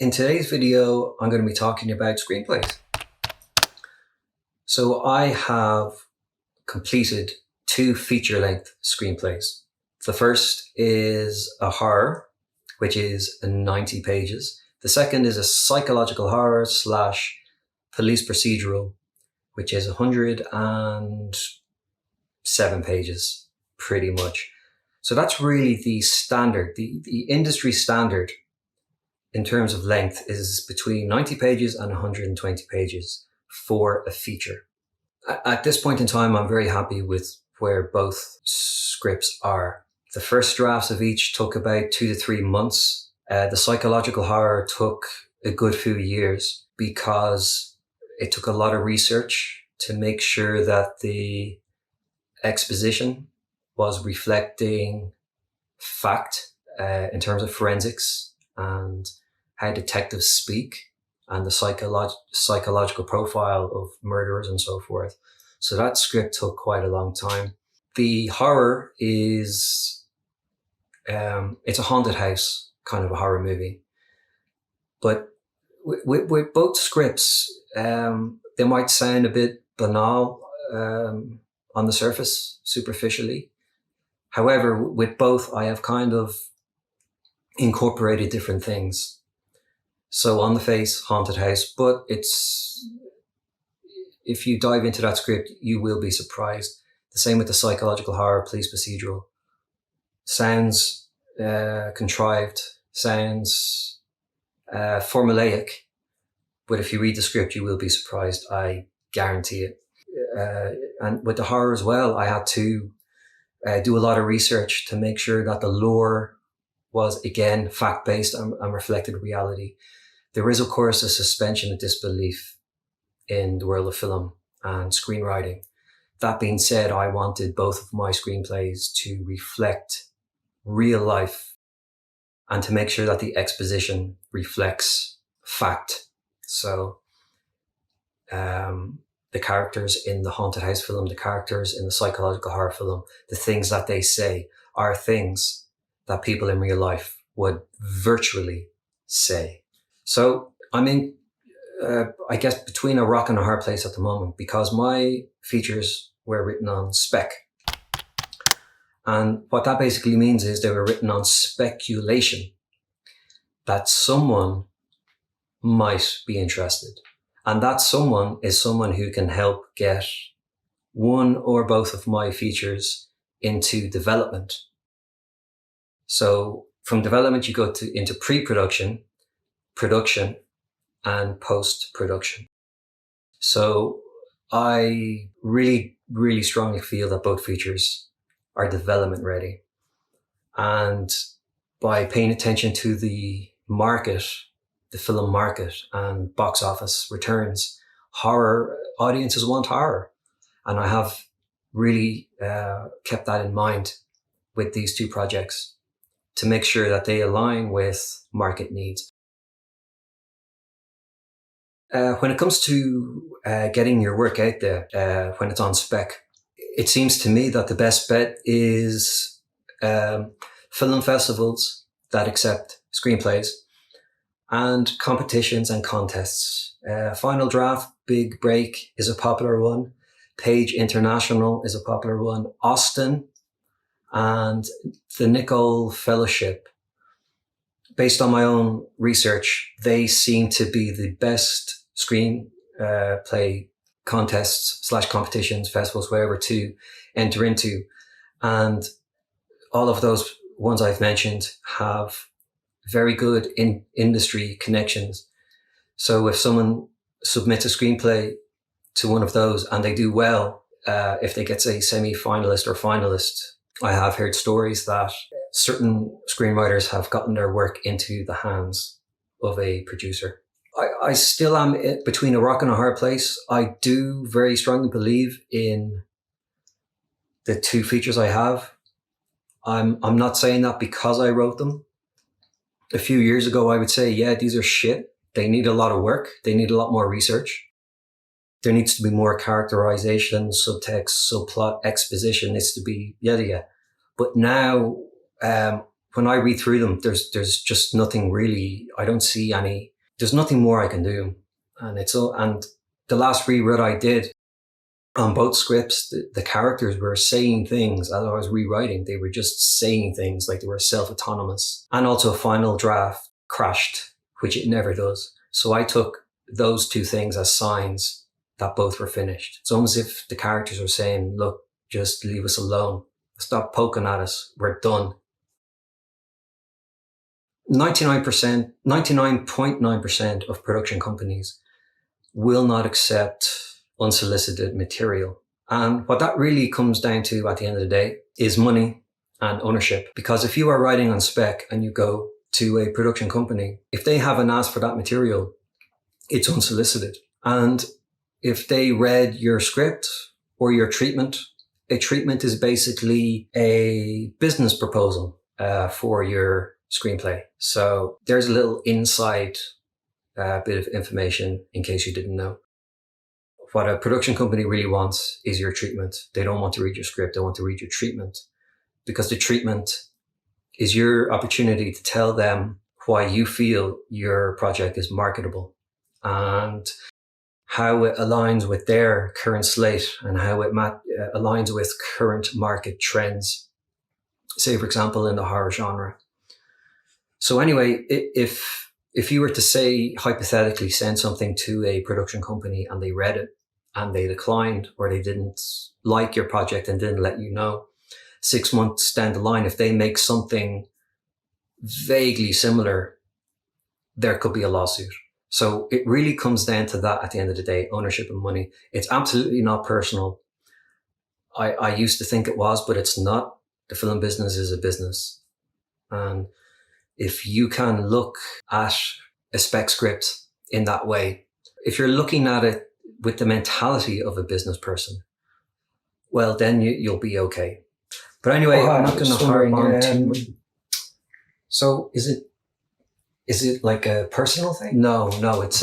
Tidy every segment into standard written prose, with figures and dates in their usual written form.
In today's video, I'm going to be talking about screenplays. So I have completed 2 feature-length screenplays. The first is a horror, which is 90 pages. The second is a psychological horror / police procedural, which is 107 pages, pretty much. So that's really the standard, the industry standard in terms of length is between 90 pages and 120 pages for a feature. At this point in time, I'm very happy with where both scripts are. The first drafts of each took about 2 to 3 months. The psychological horror took a good few years because it took a lot of research to make sure that the exposition was reflecting fact in terms of forensics and how detectives speak and the psychological profile of murderers and so forth. So that script took quite a long time. The horror is, it's a haunted house kind of a horror movie. But with both scripts, they might sound a bit banal on the surface, superficially. However, with both, I have kind of incorporated different things. So on the face, haunted house, but if you dive into that script, you will be surprised. The same with the psychological horror, police procedural. Sounds contrived, sounds formulaic, but if you read the script, you will be surprised. I guarantee it. And with the horror as well, I had to do a lot of research to make sure that the lore was, again, fact-based and reflected reality. There is, of course, a suspension of disbelief in the world of film and screenwriting. That being said, I wanted both of my screenplays to reflect real life and to make sure that the exposition reflects fact. So the characters in the haunted house film, the characters in the psychological horror film, the things that they say are things that people in real life would virtually say. So I'm in, I guess, between a rock and a hard place at the moment because my features were written on spec. And what that basically means is they were written on speculation that someone might be interested. And that someone is someone who can help get one or both of my features into development. So from development, you go into pre-production, production, and post-production. So I really, really strongly feel that both features are development ready. And by paying attention to the market, the film market and box office returns, horror audiences want horror. And I have really kept that in mind with these 2 projects to make sure that they align with market needs. When it comes to getting your work out there, when it's on spec, it seems to me that the best bet is film festivals that accept screenplays and competitions and contests. Final Draft, Big Break is a popular one. Page International is a popular one. Austin and the Nicole Fellowship. Based on my own research, they seem to be the best screenplay contests / competitions, festivals, wherever to enter into. And all of those ones I've mentioned have very good industry connections. So if someone submits a screenplay to one of those and they do well, if they get, say, semi-finalist or finalist, I have heard stories that certain screenwriters have gotten their work into the hands of a producer. I still am between a rock and a hard place. I do very strongly believe in the 2 features I have. I'm not saying that because I wrote them. A few years ago, I would say, yeah, these are shit. They need a lot of work. They need a lot more research. There needs to be more characterization, subtext, subplot, exposition needs to be yada. But now, when I read through them, there's just nothing really. I don't see any. There's nothing more I can do, and it's all. And the last reread I did on both scripts, the characters were saying things as I was rewriting. They were just saying things like they were self-autonomous. And also a final draft crashed, which it never does. So I took those two things as signs that both were finished. It's almost as if the characters were saying, look, just leave us alone. Stop poking at us. We're done. 99.9% of production companies will not accept unsolicited material. And what that really comes down to at the end of the day is money and ownership. Because if you are writing on spec and you go to a production company, if they haven't asked for that material, it's unsolicited. And if they read your script or your treatment, a treatment is basically a business proposal for your screenplay. So there's a little inside bit of information in case you didn't know. What a production company really wants is your treatment. They don't want to read your script. They want to read your treatment, because the treatment is your opportunity to tell them why you feel your project is marketable and how it aligns with their current slate and how it aligns with current market trends. Say, for example, in the horror genre. So anyway, if you were to say, hypothetically, send something to a production company and they read it and they declined, or they didn't like your project and didn't let you know, 6 months down the line, if they make something vaguely similar, there could be a lawsuit. So it really comes down to that at the end of the day, ownership and money. It's absolutely not personal. I used to think it was, but it's not. The film business is a business. And if you can look at a spec script in that way, if you're looking at it with the mentality of a business person, well, then you'll be okay. But anyway, I'm not going to harp on too much. So is it like a personal thing? No, it's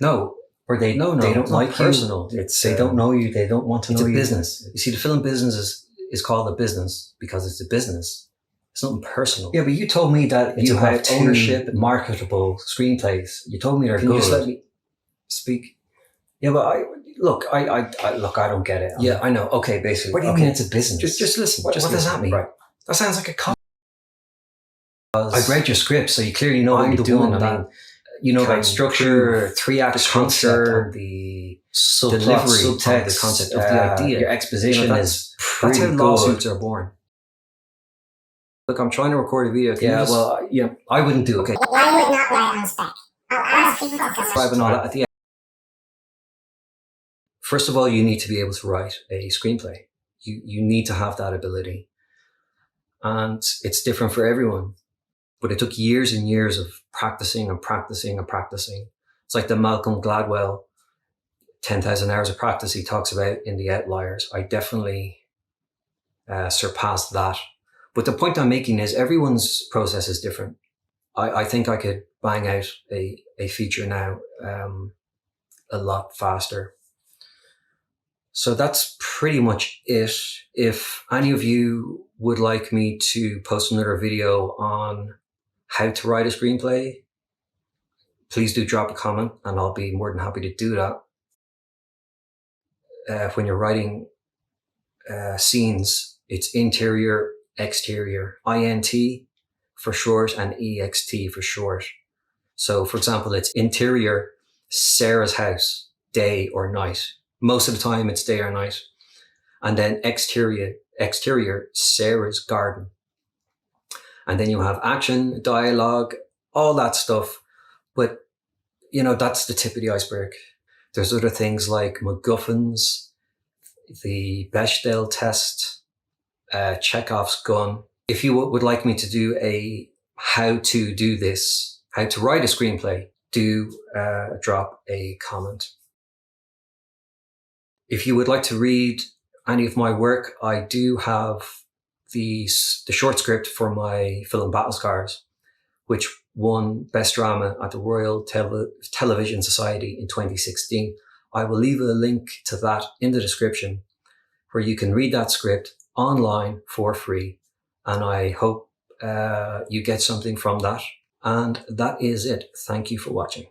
no. Or they don't like personal. It's they don't know you. They don't want to know you. It's a business. You see, the film business is called a business because it's a business. It's nothing personal. Yeah, but you told me that you have ownership, marketable screenplays. You told me they're good. Can you just let me speak? Yeah, but I don't get it. Yeah, I know. Okay, basically. What do you mean it's a business? Just listen. What does that mean? Right. That sounds like a I've read your script, so you clearly know what you're doing. I mean, you know about structure, 3-act concept, the delivery, subtext, the concept of the idea. Your exposition is pretty good. That's how lawsuits are born. Look, I'm trying to record a video. I wouldn't do it. Okay. I would not write on spec. I'll ask you at the end. First of all, you need to be able to write a screenplay. You need to have that ability. And it's different for everyone. But it took years and years of practicing and practicing and practicing. It's like the Malcolm Gladwell 10,000 hours of practice he talks about in The Outliers. I definitely surpassed that. But the point I'm making is everyone's process is different. I think I could bang out a feature now a lot faster. So that's pretty much it. If any of you would like me to post another video on how to write a screenplay, please do drop a comment and I'll be more than happy to do that. When you're writing scenes, it's interior, exterior, INT for short and EXT for short. So for example, it's interior, Sarah's house, day or night. Most of the time it's day or night. And then exterior, Sarah's garden. And then you have action, dialogue, all that stuff. But, that's the tip of the iceberg. There's other things like MacGuffins, the Bechdel test, Chekhov's gun. If you would like me to do a how to do this, how to write a screenplay, do drop a comment. If you would like to read any of my work, I do have the short script for my film Battle Scars, which won Best Drama at the Royal Television Society in 2016. I will leave a link to that in the description where you can read that script online for free and I hope you get something from that. And that is it. Thank you for watching.